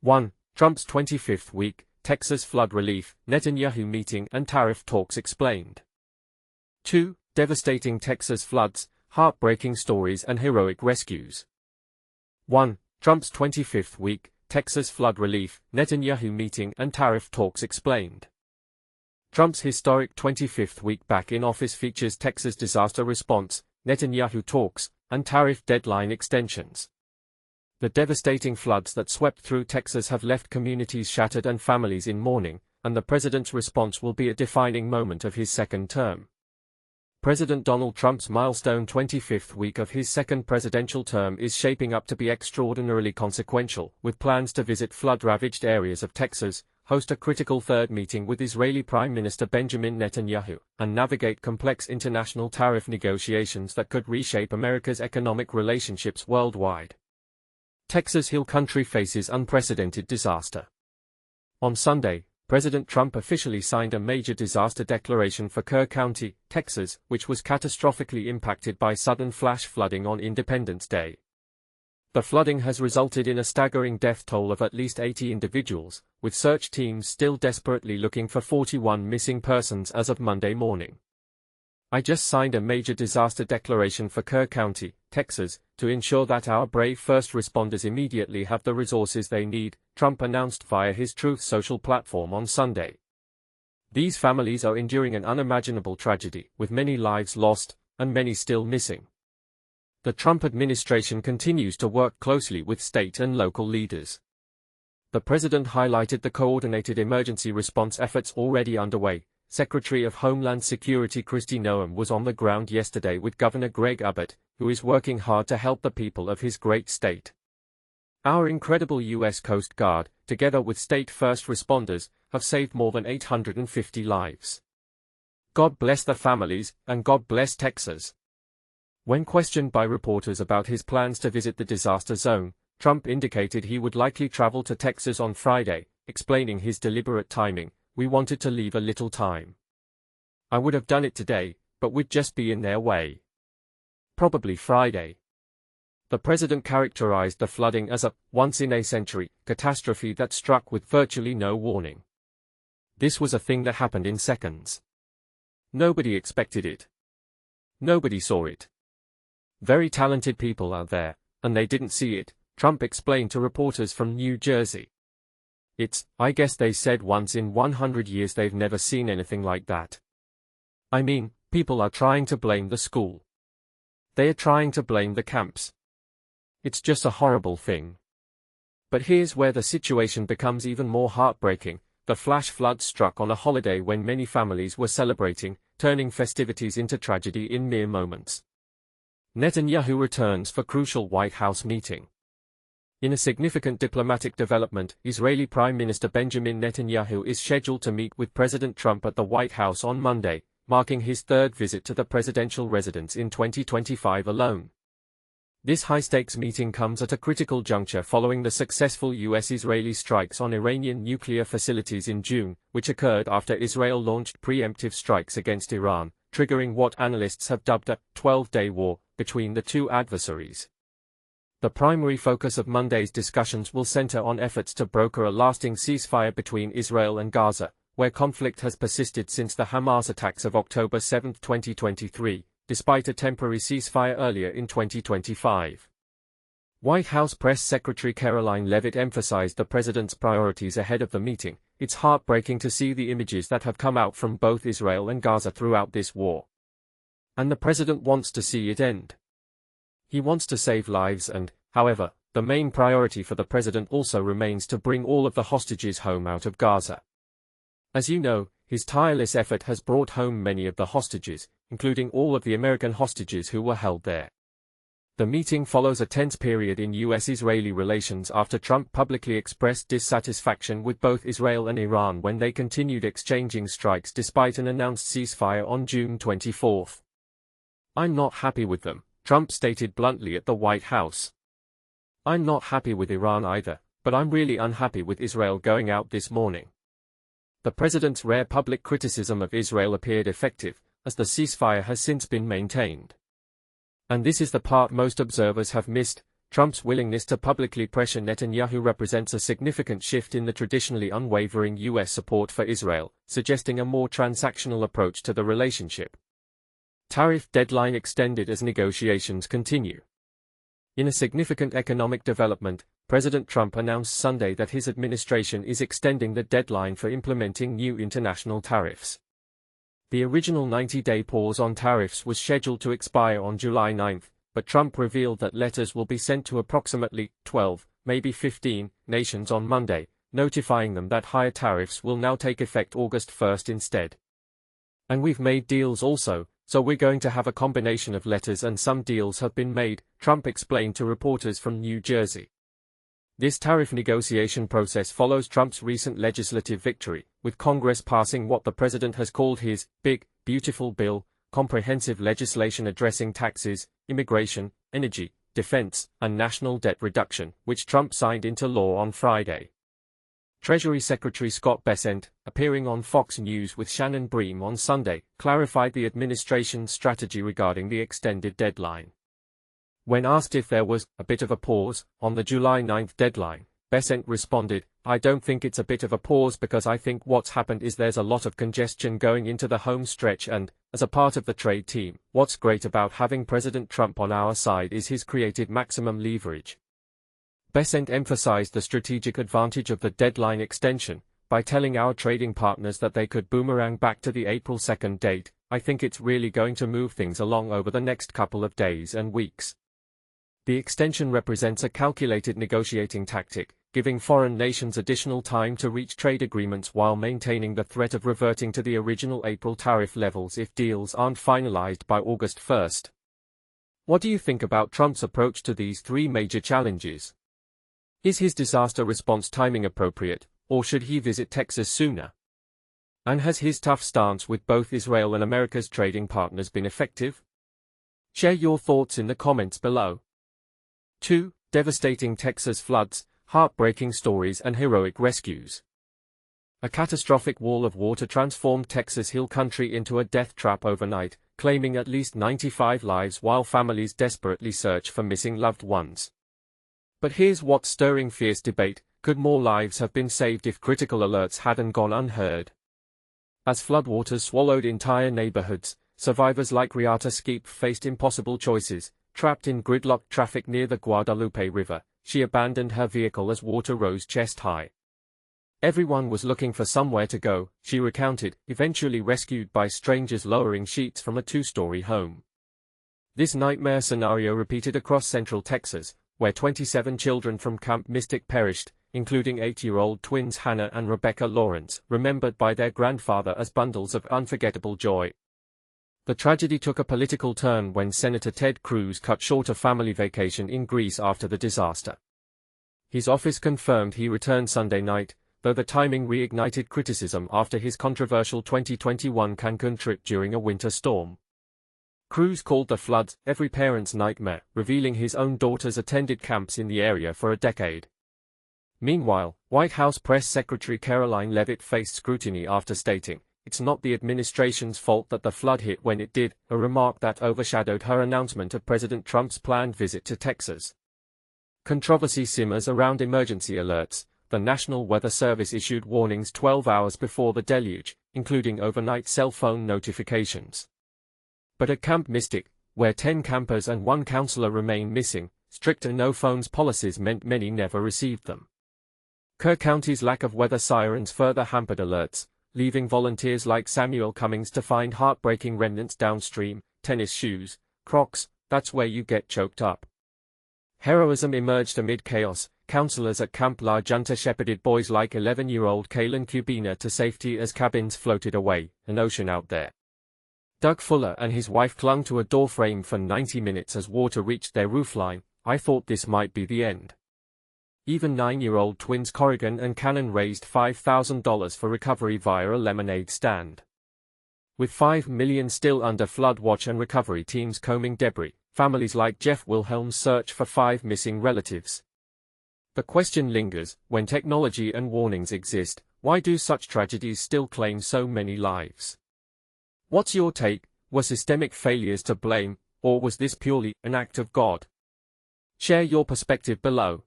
1. Trump's 25th week, Texas flood relief, Netanyahu meeting and tariff talks explained. 2. Devastating Texas floods, heartbreaking stories and heroic rescues. 1. Trump's 25th week, Texas flood relief, Netanyahu meeting and tariff talks explained. Trump's historic 25th week back in office features Texas disaster response, Netanyahu talks, and tariff deadline extensions. The devastating floods that swept through Texas have left communities shattered and families in mourning, and the president's response will be a defining moment of his second term. President Donald Trump's milestone 25th week of his second presidential term is shaping up to be extraordinarily consequential, with plans to visit flood-ravaged areas of Texas, host a critical third meeting with Israeli Prime Minister Benjamin Netanyahu, and navigate complex international tariff negotiations that could reshape America's economic relationships worldwide. Texas Hill Country faces unprecedented disaster. On Sunday, President Trump officially signed a major disaster declaration for Kerr County, Texas, which was catastrophically impacted by sudden flash flooding on Independence Day. The flooding has resulted in a staggering death toll of at least 80 individuals, with search teams still desperately looking for 41 missing persons as of Monday morning. I just signed a major disaster declaration for Kerr County, Texas, to ensure that our brave first responders immediately have the resources they need, Trump announced via his Truth Social platform on Sunday. These families are enduring an unimaginable tragedy, with many lives lost, and many still missing. The Trump administration continues to work closely with state and local leaders. The president highlighted the coordinated emergency response efforts already underway. Secretary of Homeland Security Kristi Noem was on the ground yesterday with Governor Greg Abbott, who is working hard to help the people of his great state. Our incredible U.S. Coast Guard, together with state first responders, have saved more than 850 lives. God bless the families, and God bless Texas. When questioned by reporters about his plans to visit the disaster zone, Trump indicated he would likely travel to Texas on Friday, explaining his deliberate timing. We wanted to leave a little time. I would have done it today, but we'd just be in their way. Probably Friday. The president characterized the flooding as a once-in-a-century catastrophe that struck with virtually no warning. This was a thing that happened in seconds. Nobody expected it. Nobody saw it. Very talented people out there, and they didn't see it, Trump explained to reporters from New Jersey. I guess they said once in 100 years they've never seen anything like that. I mean, people are trying to blame the school. They are trying to blame the camps. It's just a horrible thing. But here's where the situation becomes even more heartbreaking. The flash flood struck on a holiday when many families were celebrating, turning festivities into tragedy in mere moments. Netanyahu returns for crucial White House meeting. In a significant diplomatic development, Israeli Prime Minister Benjamin Netanyahu is scheduled to meet with President Trump at the White House on Monday, marking his third visit to the presidential residence in 2025 alone. This high-stakes meeting comes at a critical juncture following the successful U.S.-Israeli strikes on Iranian nuclear facilities in June, which occurred after Israel launched preemptive strikes against Iran, triggering what analysts have dubbed a 12-day war between the two adversaries. The primary focus of Monday's discussions will center on efforts to broker a lasting ceasefire between Israel and Gaza, where conflict has persisted since the Hamas attacks of October 7, 2023, despite a temporary ceasefire earlier in 2025. White House Press Secretary Caroline Leavitt emphasized the president's priorities ahead of the meeting. It's heartbreaking to see the images that have come out from both Israel and Gaza throughout this war. And the president wants to see it end. He wants to save lives and, however, the main priority for the president also remains to bring all of the hostages home out of Gaza. As you know, his tireless effort has brought home many of the hostages, including all of the American hostages who were held there. The meeting follows a tense period in U.S.-Israeli relations after Trump publicly expressed dissatisfaction with both Israel and Iran when they continued exchanging strikes despite an announced ceasefire on June 24. "I'm not happy with them," Trump stated bluntly at the White House. "I'm not happy with Iran either, but I'm really unhappy with Israel going out this morning." The president's rare public criticism of Israel appeared effective, as the ceasefire has since been maintained. And this is the part most observers have missed. Trump's willingness to publicly pressure Netanyahu represents a significant shift in the traditionally unwavering U.S. support for Israel, suggesting a more transactional approach to the relationship. Tariff deadline extended as negotiations continue. In a significant economic development, President Trump announced Sunday that his administration is extending the deadline for implementing new international tariffs. The original 90-day pause on tariffs was scheduled to expire on July 9, but Trump revealed that letters will be sent to approximately 12, maybe 15, nations on Monday, notifying them that higher tariffs will now take effect August 1 instead. "And we've made deals also, so we're going to have a combination of letters and some deals have been made," Trump explained to reporters from New Jersey. This tariff negotiation process follows Trump's recent legislative victory, with Congress passing what the president has called his big, beautiful bill, comprehensive legislation addressing taxes, immigration, energy, defense, and national debt reduction, which Trump signed into law on Friday. Treasury Secretary Scott Bessent, appearing on Fox News with Shannon Bream on Sunday, clarified the administration's strategy regarding the extended deadline. When asked if there was a bit of a pause on the July 9 deadline, Bessent responded, "I don't think it's a bit of a pause because I think what's happened is there's a lot of congestion going into the home stretch and, as a part of the trade team, what's great about having President Trump on our side is he's created maximum leverage." Bessent emphasized the strategic advantage of the deadline extension by telling our trading partners that they could boomerang back to the April 2 date. "I think it's really going to move things along over the next couple of days and weeks." The extension represents a calculated negotiating tactic, giving foreign nations additional time to reach trade agreements while maintaining the threat of reverting to the original April tariff levels if deals aren't finalized by August 1. What do you think about Trump's approach to these three major challenges? Is his disaster response timing appropriate, or should he visit Texas sooner? And has his tough stance with both Israel and America's trading partners been effective? Share your thoughts in the comments below. 2. Devastating Texas floods, heartbreaking stories and heroic rescues. A catastrophic wall of water transformed Texas Hill Country into a death trap overnight, claiming at least 95 lives while families desperately search for missing loved ones. But here's what's stirring fierce debate: could more lives have been saved if critical alerts hadn't gone unheard? As floodwaters swallowed entire neighborhoods, survivors like Riata Skeep faced impossible choices. Trapped in gridlocked traffic near the Guadalupe River, she abandoned her vehicle as water rose chest high. "Everyone was looking for somewhere to go," she recounted, eventually rescued by strangers lowering sheets from a two-story home. This nightmare scenario repeated across central Texas, where 27 children from Camp Mystic perished, including 8-year-old twins Hannah and Rebecca Lawrence, remembered by their grandfather as bundles of unforgettable joy. The tragedy took a political turn when Senator Ted Cruz cut short a family vacation in Greece after the disaster. His office confirmed he returned Sunday night, though the timing reignited criticism after his controversial 2021 Cancun trip during a winter storm. Cruz called the floods every parent's nightmare, revealing his own daughters attended camps in the area for a decade. Meanwhile, White House Press Secretary Caroline Leavitt faced scrutiny after stating, "It's not the administration's fault that the flood hit when it did," a remark that overshadowed her announcement of President Trump's planned visit to Texas. Controversy simmers around emergency alerts. The National Weather Service issued warnings 12 hours before the deluge, including overnight cell phone notifications. But at Camp Mystic, where 10 campers and 1 counselor remain missing, stricter no-phones policies meant many never received them. Kerr County's lack of weather sirens further hampered alerts, leaving volunteers like Samuel Cummings to find heartbreaking remnants downstream. Tennis shoes, Crocs, that's where you get choked up. Heroism emerged amid chaos. Counselors at Camp La Junta shepherded boys like 11-year-old Kaylin Cubina to safety as cabins floated away, an ocean out there. Doug Fuller and his wife clung to a doorframe for 90 minutes as water reached their roofline. "I thought this might be the end." Even 9-year-old twins Corrigan and Cannon raised $5,000 for recovery via a lemonade stand. With 5 million still under flood watch and recovery teams combing debris, families like Jeff Wilhelm's search for 5 missing relatives. The question lingers: when technology and warnings exist, why do such tragedies still claim so many lives? What's your take? Were systemic failures to blame, or was this purely an act of God? Share your perspective below.